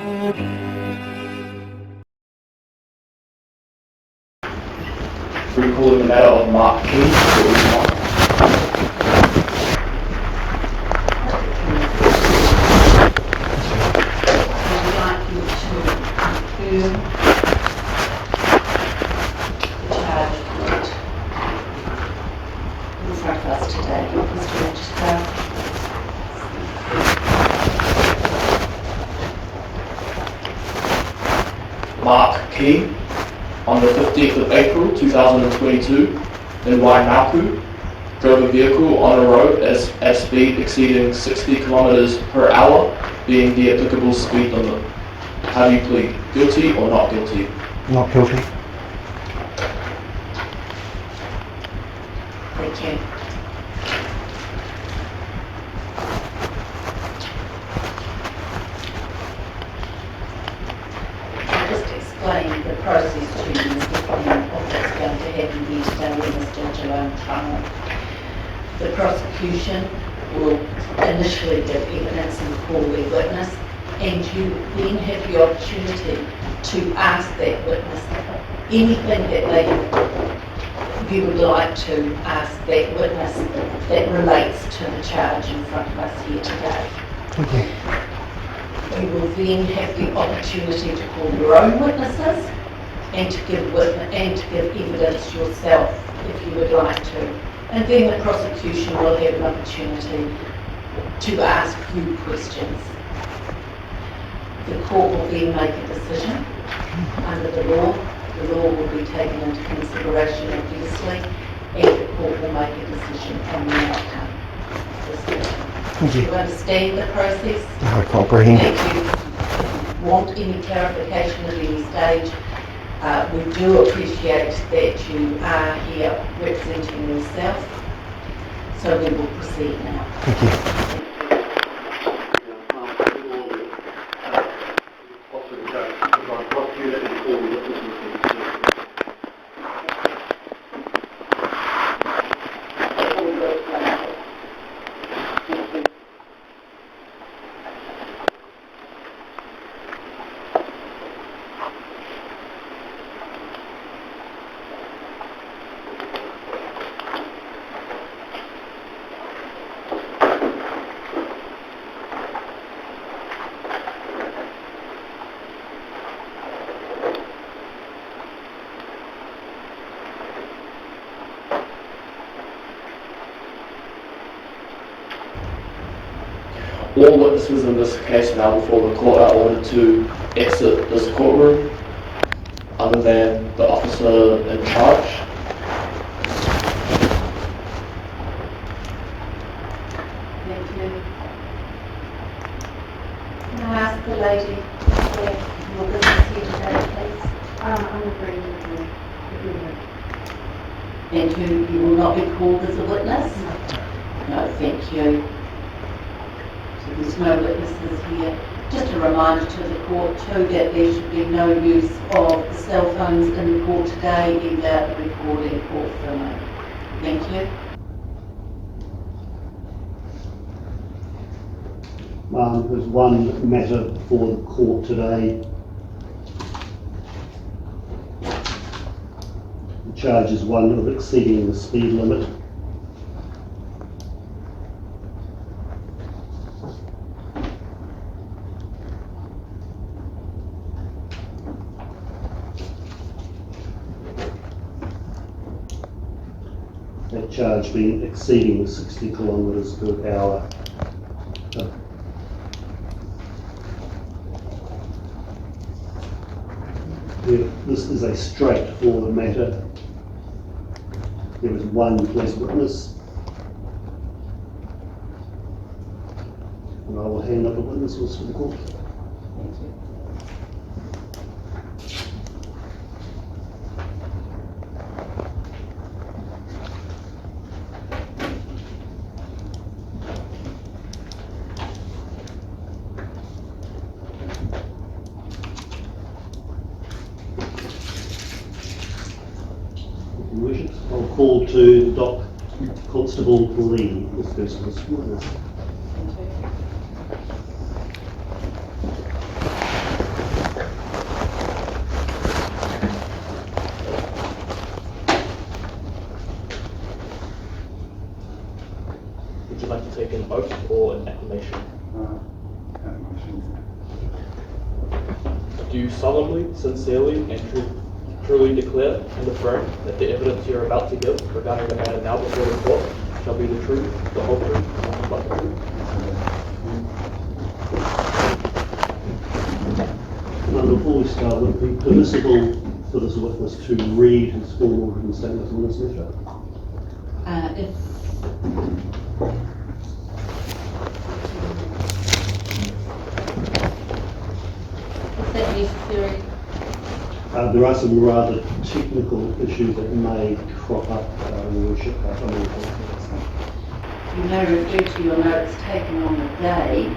Recalling the matter of Mark King for remark. I'd like you to confirm the charge brought in front of us today, Mr. Registrar. Mark King, on the 15th of April 2022, in Waimaku, drove a vehicle on a road at speed exceeding 60 kilometers per hour, being the applicable speed limit. How do you plead? Guilty or not guilty? Not guilty. Thank you. I'll just explain the process to you, Mr. President, of what's going to happen here today in this Judicial trial. The prosecution will initially give evidence and call their witness, and you then have the opportunity to ask that witness anything that you would like to ask that witness that relates to the charge in front of us here today. Okay. You will then have the opportunity to call your own witnesses and to give evidence yourself if you would like to. And then the prosecution will have an opportunity to ask you questions. The court will then make a decision under the law. The law will be taken into consideration obviously, and the court will make a decision on the outcome. Thank Do you. you understand the process? I comprehend. If you want any clarification at any stage, we do appreciate that you are here representing yourself. So we will proceed now. Thank you. All witnesses in this case now before the court are ordered to exit this courtroom, other than the officer in charge. Thank you. Can I ask the lady your business here today, please? I'm agreeing with you. And you will not be called as a witness? No, thank you. So there's no witnesses here. Just a reminder to the court too that there should be no use of the cell phones in the court today, either recording or filming. Thank you. There's one matter before the court today. The charge is one of exceeding the speed limit. That charge being exceeding 60 kilometres per hour. This is a straightforward matter. There is one police witness, and I will hand up the witnesses to the court. Thank you. I'll call to Doc Constable Lee, this person's witness. Thank you. Do you solemnly, sincerely, and truly declare and affirm that the evidence you are about to give regarding the matter now before the court shall be the truth, the whole truth, and nothing but the truth? Now, before we start, would it be permissible for this witness to read his formal written statement on this matter? Is that necessary? There are some rather technical issues that may crop up, Your Worship. You may refer to your notes taken on the day.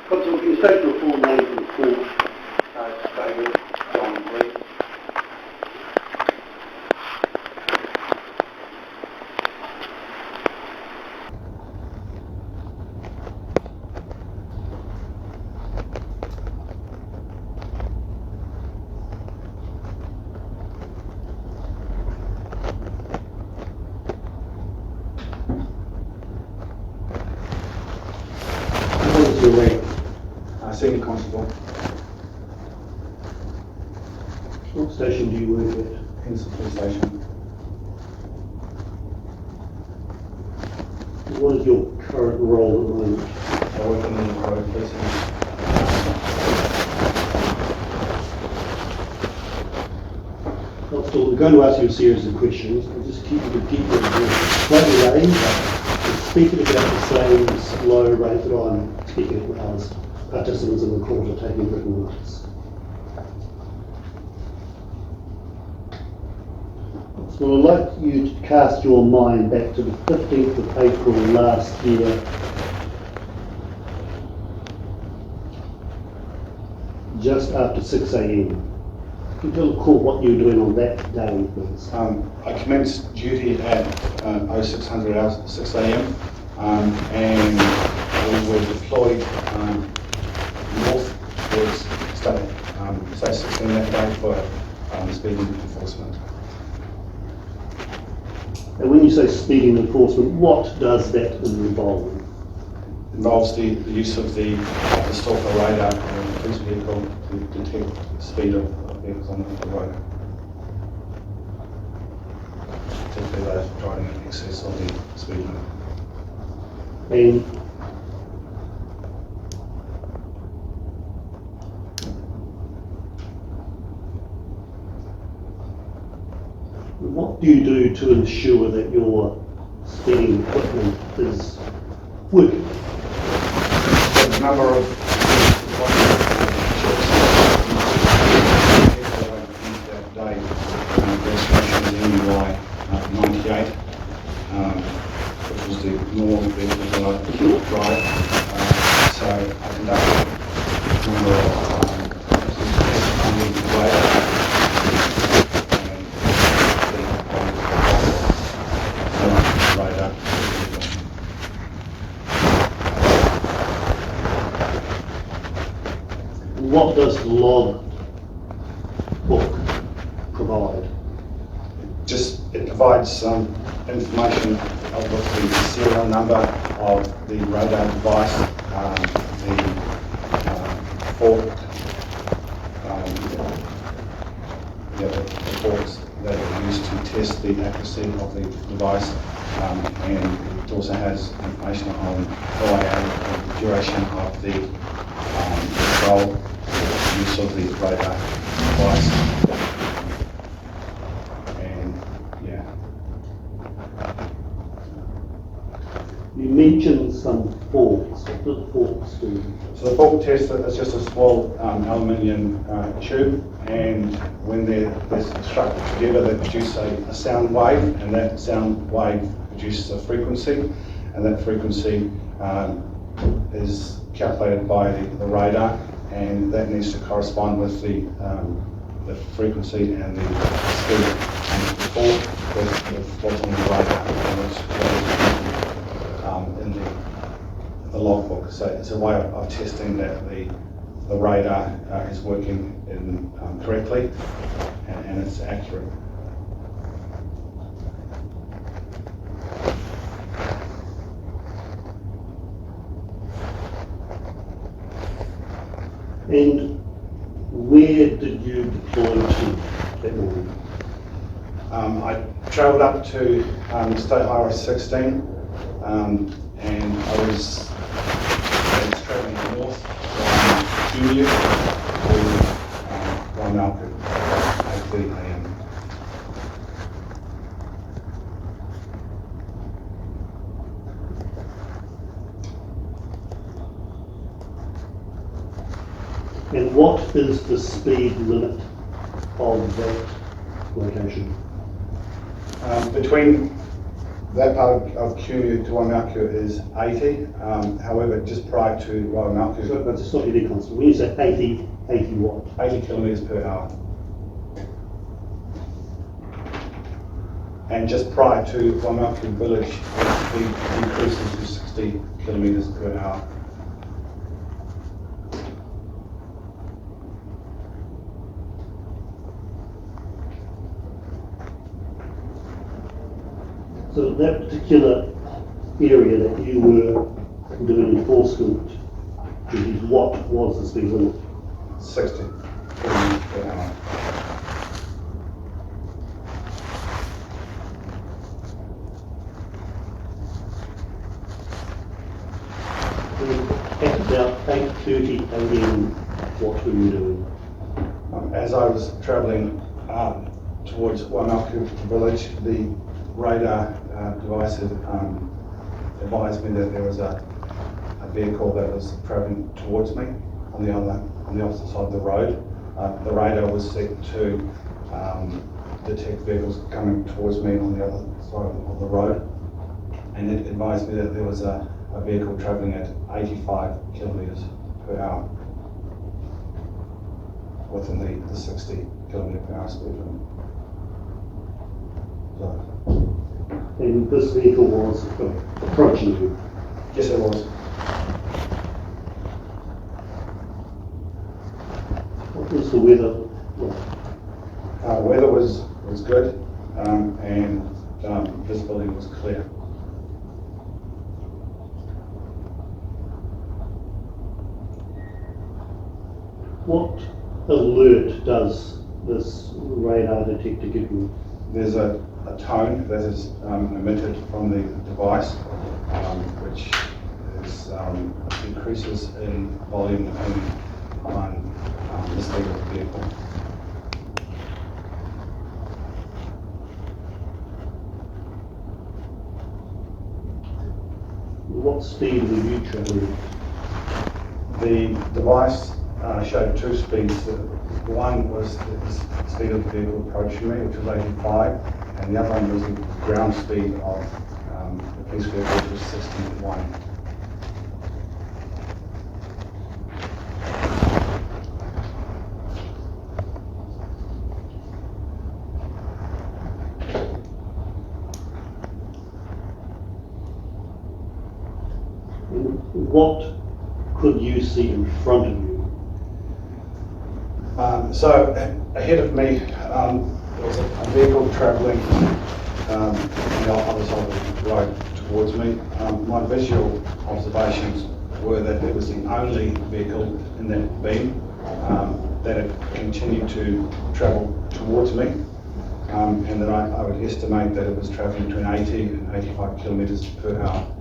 Can you state your full name and court? David John Lee. What is your rank? Senior Constable, What station do you work at? Kingston Police Station. What is your current role at the moment? I work in the road policing. So we're going to ask you a series of questions. I'll just keep it slightly range, but speaking about the same slow rate that I'm speaking at as participants in the court are taking written notes. So I'd like you to cast your mind back to the 15th of April last year, just after 6 a.m. Can you tell the court what you were doing on that day, please? I commenced duty at 0600 hours at 6 a.m. And we were deployed north towards state 16 that day for speeding enforcement. And when you say speeding enforcement, what does that involve? Involves the use of the stalker radar in the police vehicle to detect the speed of vehicles on the road. Particularly those driving in excess of the speed limit. And what do you do to ensure that your speeding equipment is working? A number of that day, registration is NUI 98, which was the normal vehicle that I drive. So I conducted a number of What does the log book provide? It provides some information of the serial number of the radar device, the forks that are used to test the accuracy of the device, and it also has information on OIA, the duration of the control, use of the radar device, and yeah. You mentioned some forks. What do the forks do? So the fork test is just a small aluminium tube, and when they're struck together, they produce a sound wave, and that sound wave produces a frequency, and that frequency is calculated by the radar, and that needs to correspond with the frequency and the speed and the fork with what's on the radar, in the logbook. So it's a way of testing that the radar is working correctly and it's accurate. And where did you deploy to that morning? I travelled up to State Highway 16, and I was travelling north from Junior to Waimalku at 8:30 a.m. And what is the speed limit of that location? Between that part of Kiwibank to Waimalku is 80, however, just prior to Waimalku, So that's not really constant. When you say 80, 80 what? 80 kilometres per hour. And just prior to Waimalku village, the speed increases to 60 kilometres per hour. So that particular area that you were doing enforcement duties, what was the speed limit? 60 kilometres per hour. And at about 8:30 a.m, what were you doing? As I was travelling towards Waimalku village, the radar device had advised me that there was a vehicle that was travelling towards me on the opposite side of the road. The radar was set to detect vehicles coming towards me on the other side of the road, and it advised me that there was a vehicle travelling at 85 kilometres per hour within the 60 kilometre per hour speed limit. So, And this vehicle was approaching you. yes, it was. What was the weather like? Weather was good, and visibility was clear. What alert does this radar detector give you? There's a tone that is emitted from the device, which is, increases in volume depending on the speed of the vehicle. What speed were you travelling? The device showed two speeds. One was the speed of the vehicle approaching me, which was 85, and the other one was the ground speed of the police vehicle, which was 61. What could you see in front of you? So ahead of me, there was a vehicle travelling on the other side of the road towards me. My visual observations were that it was the only vehicle in that beam that had continued to travel towards me, and that I would estimate that it was travelling between 80 and 85 kilometres per hour.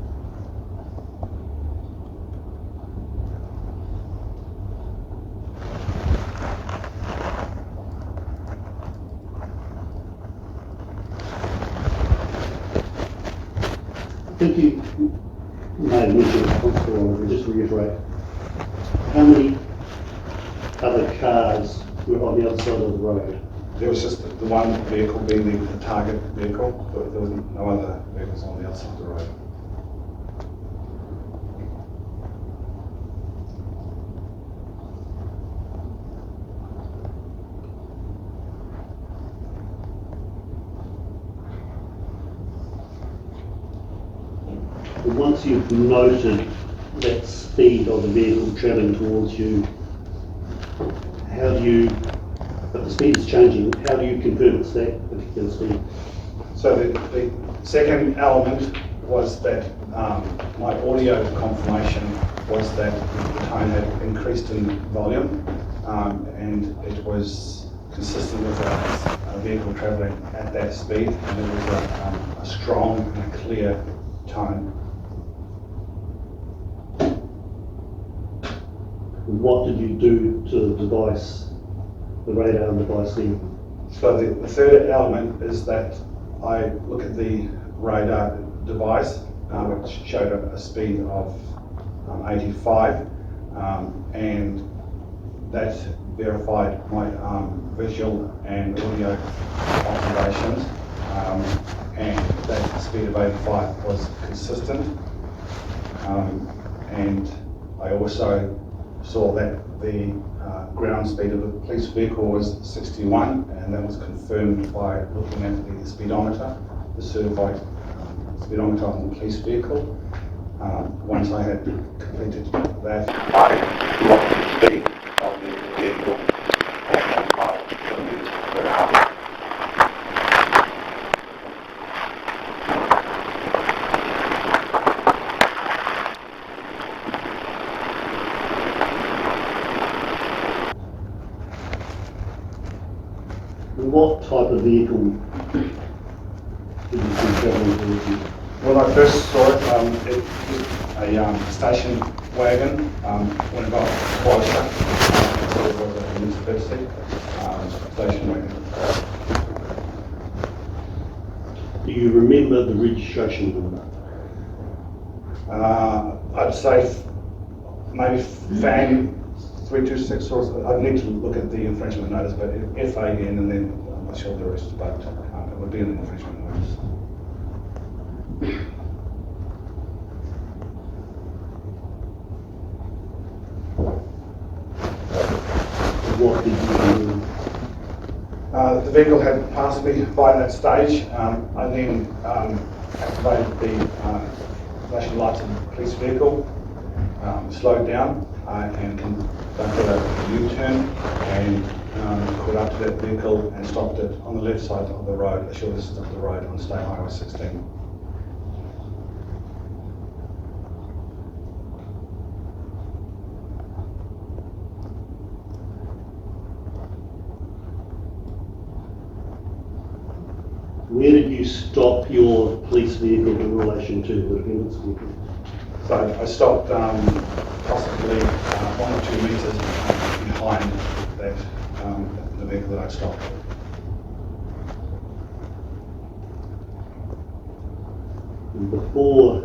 I think you may have mentioned it before, but just to reiterate, how many other cars were on the other side of the road? There was just the one vehicle being the target vehicle, but there was no other vehicles on the other side of the road. And once you've noted that speed of the vehicle travelling towards you, how do you, but the speed is changing, how do you confirm it's that particular speed? So the second element was that my audio confirmation was that the tone had increased in volume, and it was consistent with a vehicle travelling at that speed, and it was a strong and a clear tone. What did you do to the device, the radar and device link? So the third element is that I look at the radar device, which showed a speed of 85, and that verified my visual and audio observations, and that speed of 85 was consistent. And I also saw that the ground speed of the police vehicle was 61, and that was confirmed by looking at the speedometer, the certified speedometer on the police vehicle. Once I had completed that, I locked the speed of the vehicle at 5 kilometers per hour. What type of vehicle did you see travelling towards you? When I first saw it, it was a station wagon. When I got closer, so it was a Mitsubishi station wagon. Do you remember the registration number? I'd say maybe FAN 326, or I'd need to look at the infringement notice, but FAN, and then I'm not sure the rest, but it would be an infringement notice. What did you do? The vehicle had passed me by that stage. I then activated the flashing lights of the police vehicle, slowed down, and conducted a U-turn, and caught up to that vehicle and stopped it on the left side of the road, the shortest of the road on State Highway 16. Where did you stop your police vehicle in relation to the defendant's vehicle? So I stopped possibly 1 or 2 metres behind that the vehicle that I stopped. And before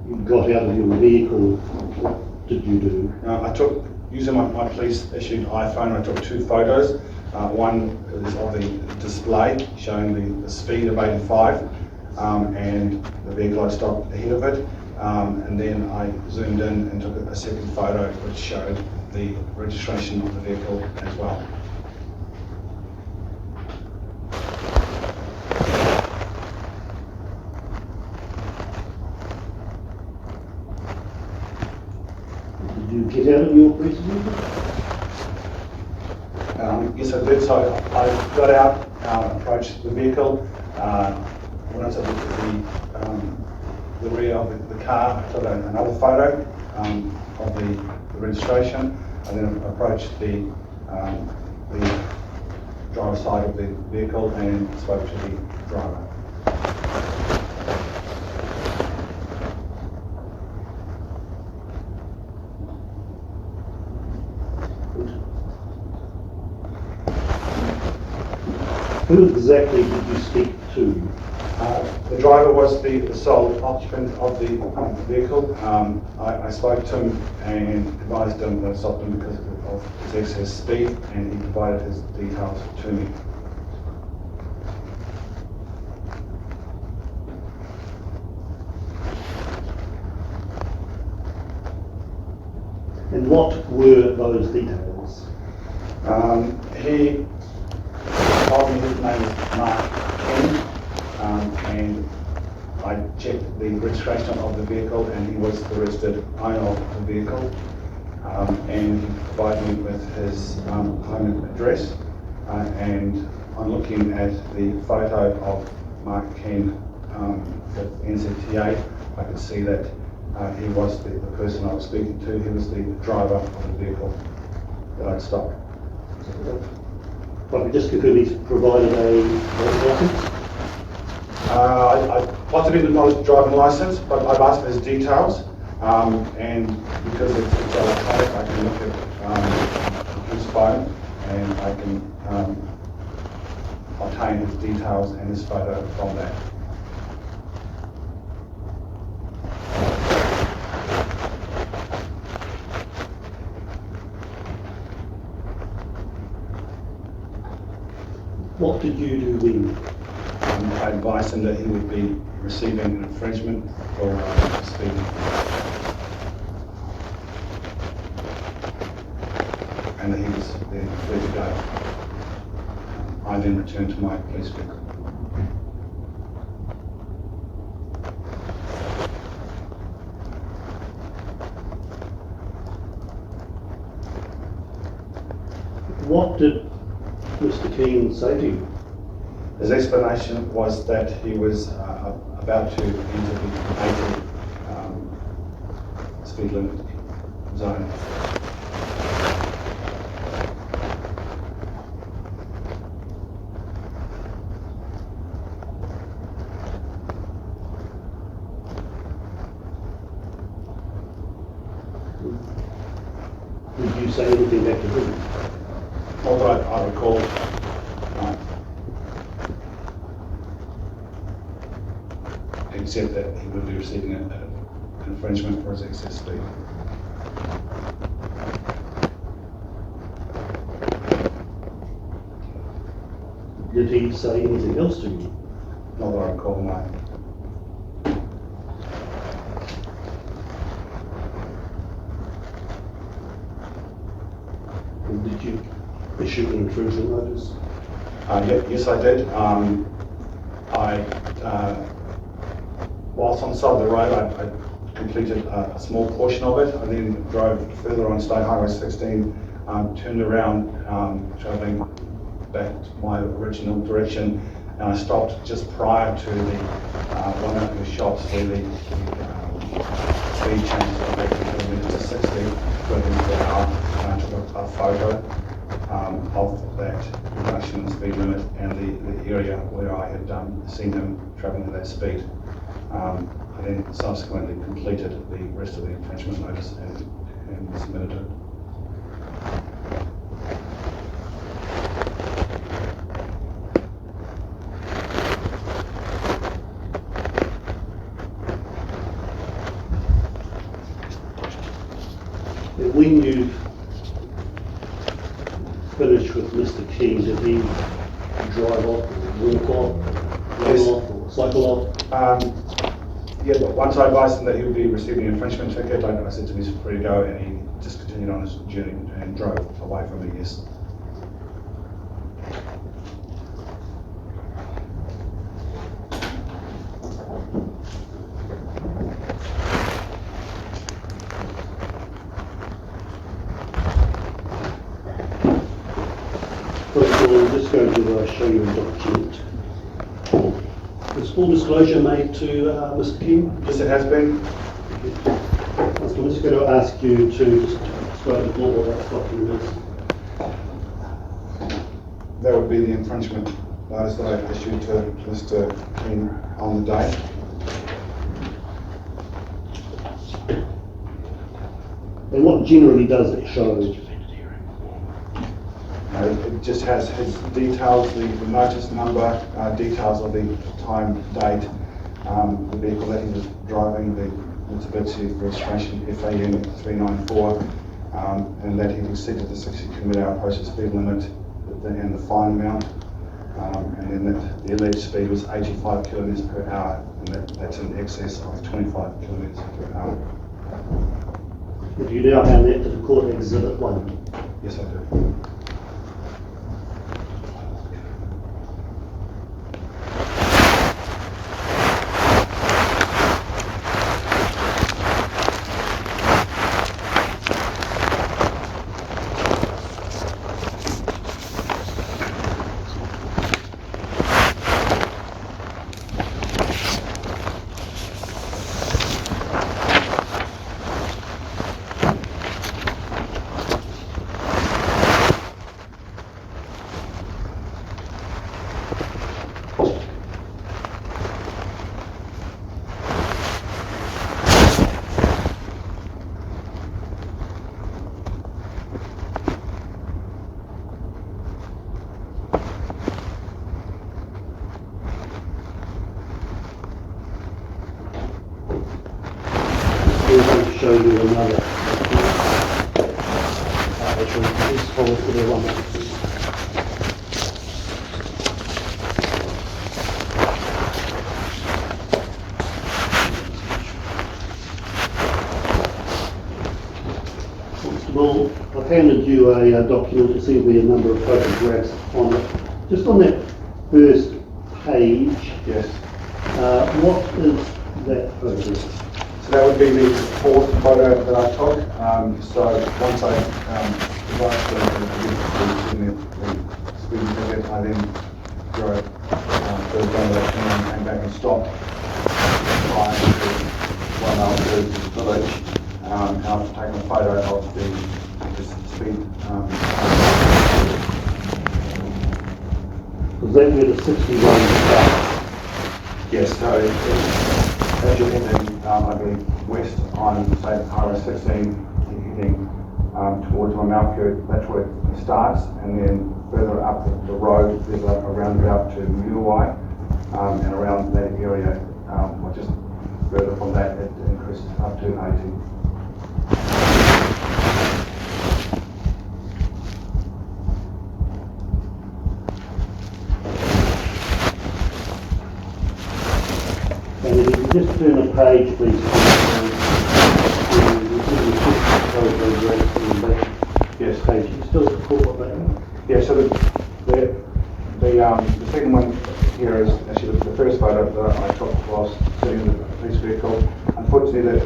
you got out of your vehicle, what did you do? I took, using my police issued iPhone, I took 2 photos. One is of the display showing the speed of 85, and the vehicle I stopped ahead of it. And then I zoomed in and took a second photo which showed the registration of the vehicle as well. Did you get out of your police vehicle? Yes, I did. So I got out, approached the vehicle. When I was at the rear of the car, I took another photo of the registration. I then approached the driver's side of the vehicle and spoke to the driver. Who exactly did you speak to? The driver was the sole occupant of the vehicle. I spoke to him and advised him that I stopped him because of his excess speed, and he provided his details to me. And what were those details? He told me his name is Mark Ken, and I checked the registration of the vehicle, and he was the registered owner of the vehicle. And he provided me with his home address, and on looking at the photo of Mark Ken with NZLII, I could see that he was the person I was speaking to. He was the driver of the vehicle that I'd stopped. Right, just confirm he's provided a license? I possibly didn't know his driving license, but I've asked for his details, and because it's electronic, I can look at his phone and I can obtain his details and his photo from that. What did you do then? I advised him that he would be receiving an infringement for speeding, and that he was then free to go. I then returned to my police vehicle. What did Mr. Keane say to you? His explanation was that he was about to enter the 80 speed limit zone. Did you say anything back to him? Not that I recall. Except that he would be receiving an infringement for his excess speed. Did he say anything else to you? Not that I recall, no. And did you issue an infringement notice? Yes, I did. Whilst on the side of the road, I completed a small portion of it. I then drove further on State Highway 16, turned around, travelling back to my original direction, and I stopped just prior to the one of the shops where the speed change from 80 kilometres to 60 kilometres per hour, and I took a photo of that reduction in speed limit and the area where I had seen him travelling at that speed. I then subsequently completed the rest of the infringement notice and submitted it. And when you finished with Mr. Keane, did he drive off, or walk off, run off, or cycle off? Yeah, but once I advised him that he would be receiving an infringement ticket, I said to him he's free to go, and he just continued on his journey and drove away from me, yes. First of all, I'm just going to show you a document. Was full disclosure made to Mr. King? Yes, it has been. I'm just going to ask you to just describe the floor what that document is. That would be the infringement notice that I issued to Mr. King on the day. And what generally does it show? It just has his details, the notice number, details of the time, date, the vehicle that he was driving, the Mitsubishi registration FAM 394, and that he exceeded the 60 km/h posted speed limit and the fine amount, and then that the alleged speed was 85 km/h, and that's in excess of 25 km/h. If you now hand that to the court, Exhibit 1. Yes, I do. show you another. Actually, this follows to the one that. Well, I've handed you a document. It's going to be a number of photographs on it. Just on that first page, Yes. what is that photograph? So that would be the fourth photo that I took. So once I devised the speeding ticket, I then drove further down the direction and came back and stopped prior to 1 hour to the village. And I've taken a photo of the speed. Was that where the 61 starts? Yes, so as you're heading, I believe, west on, say, Highway 16, heading towards Mauku, that's where it starts, and then further up the road, there's a roundabout to Muai, and around that area, or just further from that, it increases up to 80. And if you just turn a page, please. Yes. Page. You still support what that is? Yeah, so the second one here is actually the first photo that I took whilst sitting in the police vehicle. Unfortunately, there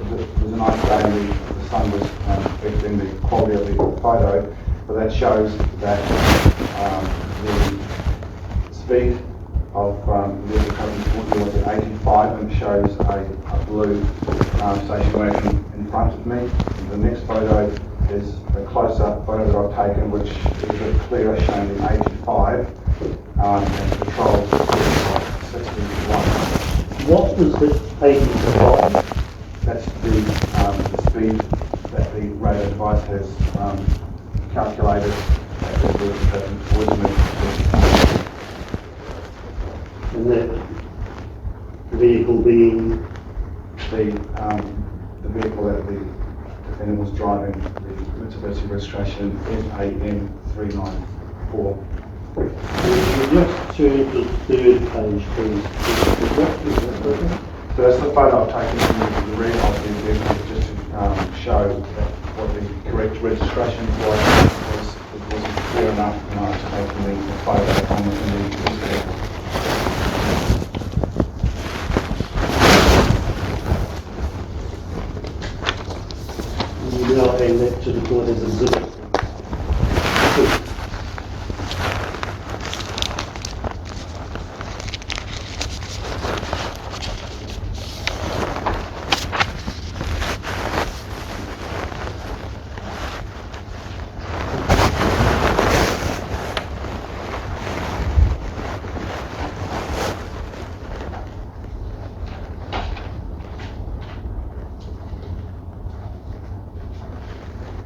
was a nice day and the sun was affecting the quality of the photo, but that shows that the speed of the vehicle coming towards me was at 85, and it shows a blue station wagon in front of me. And the next photo is a close-up photo that I've taken, which is a bit clearer, showing the 85 and patrols 61. What was the 85? That's the speed that the radar device has calculated as the vehicle coming towards me. And that vehicle being the vehicle that the defendant was driving, the Mitsubishi registration FAN394. and you just turn to the third page, please. So that's the photo I've taken from the rear of the vehicle, just to show that what the correct registration was. It wasn't clear enough when I was taking the photo on the vehicle. You now hand that to the court as a exhibit.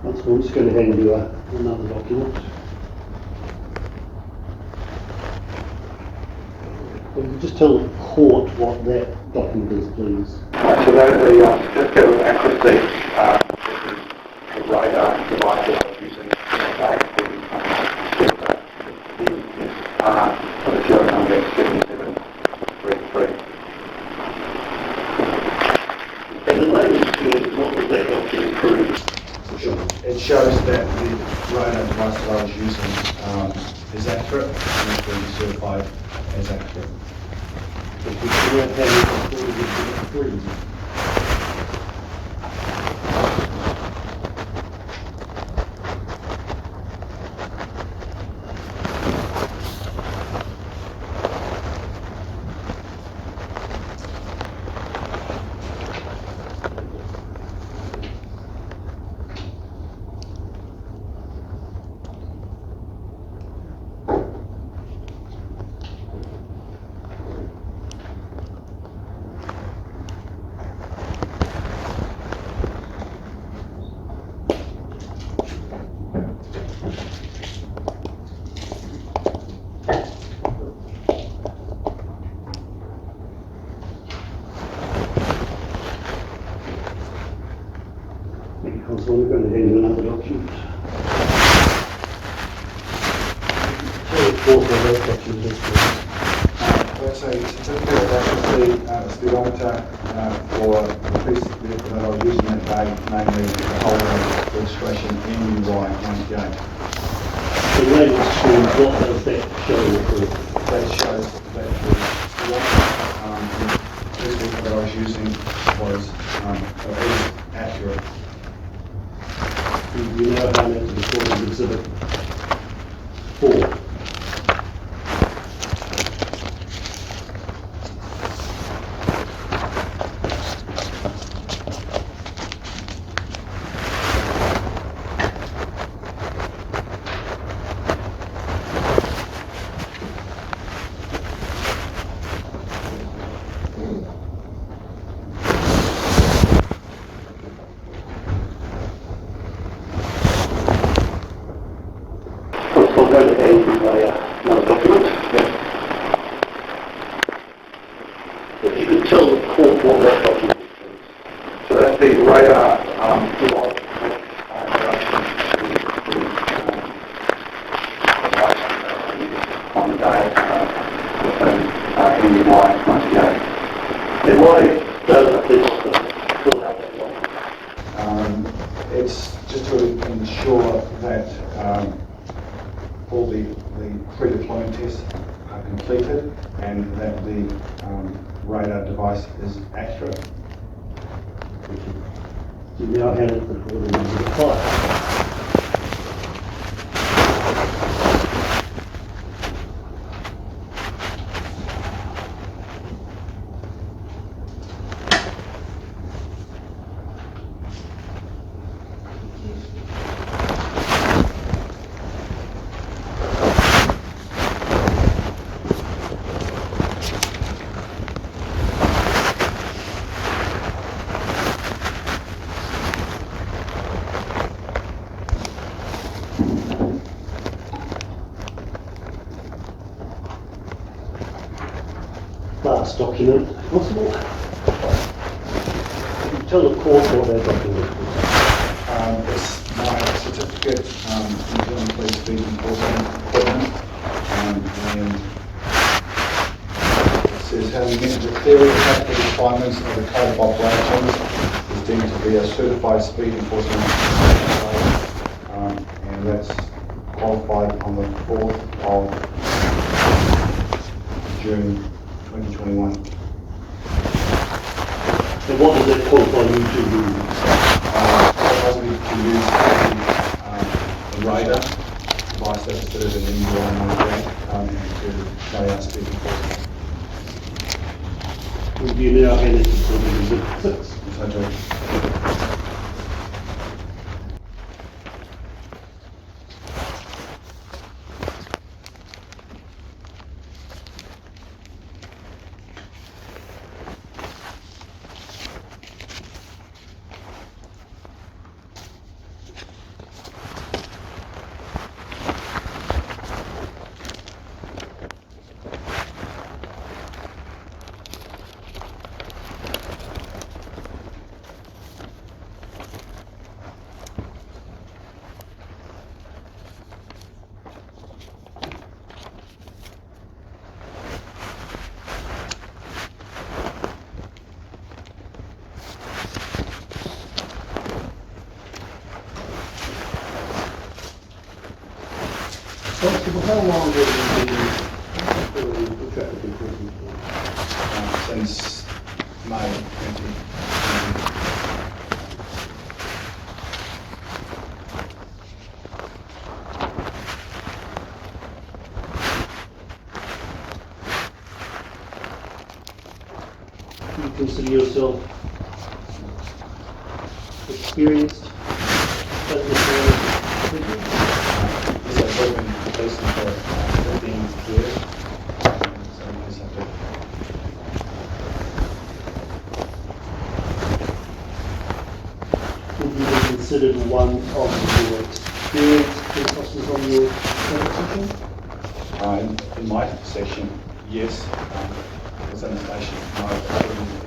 I'm just going to hand you another document. Will you just tell the court what that document is, please? So that is the certificate of accuracy. This is the radar device that I was using to take for the serial number 7733. And the name, what was that document prove? It shows that the radar device that I was using is accurate and has been certified as accurate. If we can have it recorded in the Councillor, we're going to hand you another document. Tell the court what that document is, please. That's a certificate of accuracy speedometer for the piece of vehicle that I was using that day, namely the holder registration NUY98. The latest change, what does that show? That shows that the piece of vehicle that I was using was accurate. Do you know how much the court is exhibit 4? Another document. Yes. If you could tell the court what that document is. So that's the radar device on the day in July 98. Then why does this still have that long? It's just to ensure that all the pre-deployment tests are completed and that the radar device is accurate. You now hand it the court in exhibit 5. Last document, possible? Can you tell the court what that document is? It's my certificate, New Zealand Police Speed Enforcement Equipment, and it says having met the theory and practical requirements of the Code of Operations is deemed to be a certified speed enforcement and that's qualified on the 4th of June 2021. And what does that qualify you to do? Allows me to use the radar device that's fitted in NUY98 and to carry out speed enforcement. Would you now hand it to court in exhibit 6? Yes, I do. Constable, how long have you been doing traffic enforcement for? Since May 2020. Do you consider yourself experienced? I've been facing for 15 years. So yes, I do. Would you be considered one of your experienced police officers on your section? In my section, yes. Within the station, no.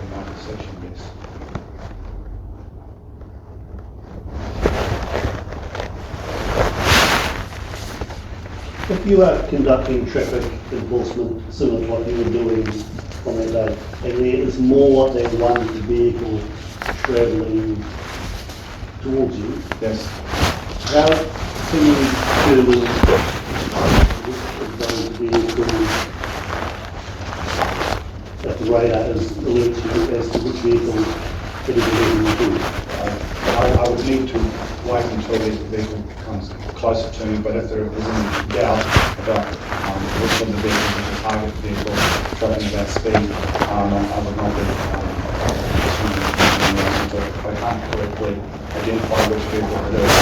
In my section, yes. If you are conducting traffic enforcement similar to what you were doing on that day, and there is more than one vehicle travelling towards you, Yes. how can you determine which of those vehicles that the radar is alerting you as to which vehicle it is alerting you to? I would need to wait until the vehicle comes closer to me, but if there is any doubt about which of the vehicles is the target vehicle travelling at that speed, I would not be if I can't correctly identify which vehicle it is,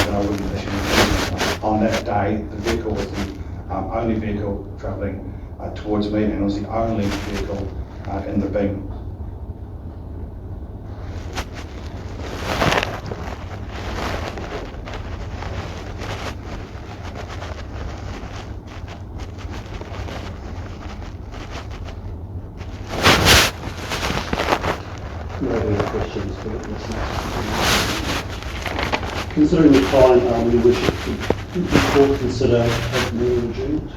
then I wouldn't issue an on that day. The vehicle was the only vehicle travelling towards me, and it was the only vehicle in the beam. No further questions for witnesses. Considering the time, we wish the court consider as more adjourned.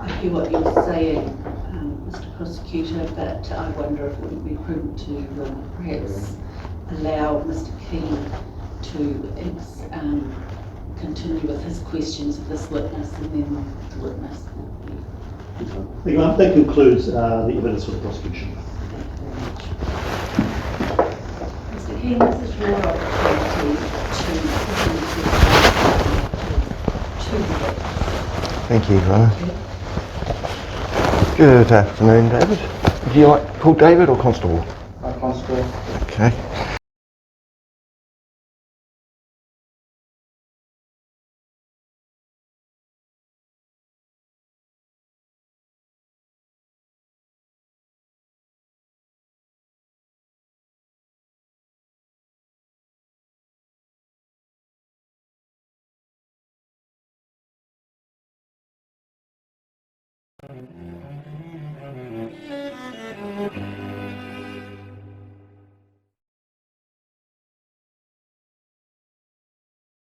I hear what you're saying, Mr Prosecutor, but I wonder if it wouldn't be prudent to perhaps allow Mr Keane to continue with his questions of this witness, and then the witness will be. Thank you, ma'am. That concludes the evidence for the prosecution. Mr Keane, this is your opportunity to the witness. Thank you, Rona. Good afternoon, David. Would you like to call David or Constable? Constable. Okay.